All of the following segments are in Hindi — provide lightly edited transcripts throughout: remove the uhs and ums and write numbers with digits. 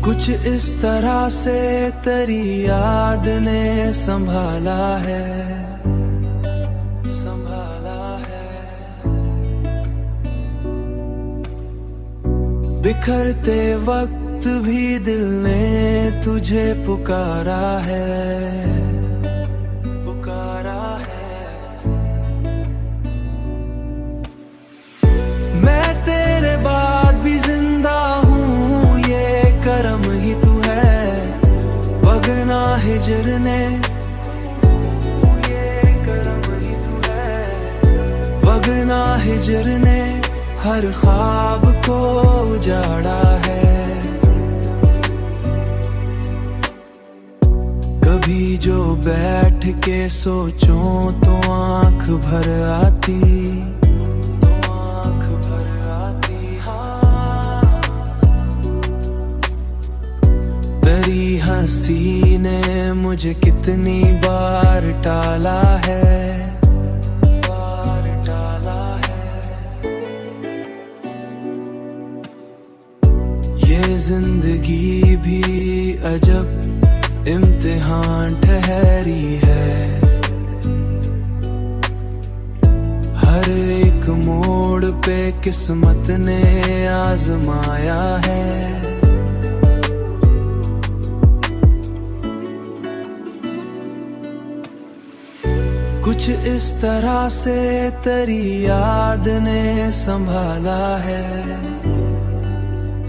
कुछ इस तरह से तेरी याद ने संभाला है, संभाला है। बिखरते वक्त भी दिल ने तुझे पुकारा है, पुकारा है। मैं तेरे बाद भी जिंदा हूँ, ये करम ही तू है। वगरना हिजर ने, ये करम ही तू है। वगरना हिजर ने हर ख्वाब को उजाड़ा है। कभी जो बैठ के सोचूं तो आंख भर आती, तो आंख भर आती। हाँ, तेरी हंसी ने मुझे कितनी बार टाला है, बार टाला है। ये जिंदगी भी अजब इम्तिहान ठहरी है। हर एक मोड़ पे किस्मत ने आजमाया है। कुछ इस तरह से तेरी याद ने संभाला है,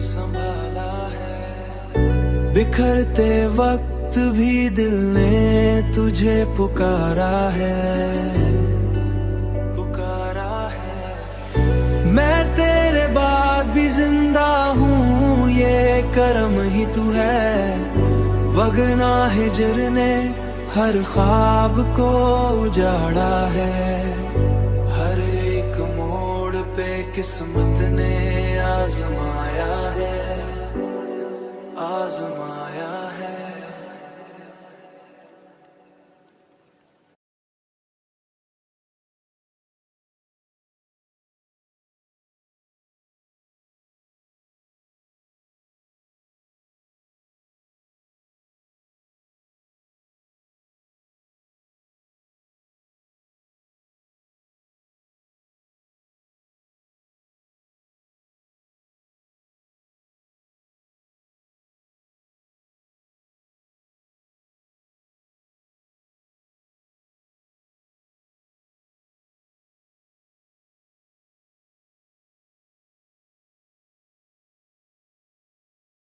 संभाला है। बिखरते वक्त भी दिल ने तुझे पुकारा है, पुकारा है। मैं तेरे बाद भी जिंदा हूँ, ये करम ही तू है। वगरना हिजर ने हर ख्वाब को उजाड़ा है। हर एक मोड़ पे किस्मत ने आजमा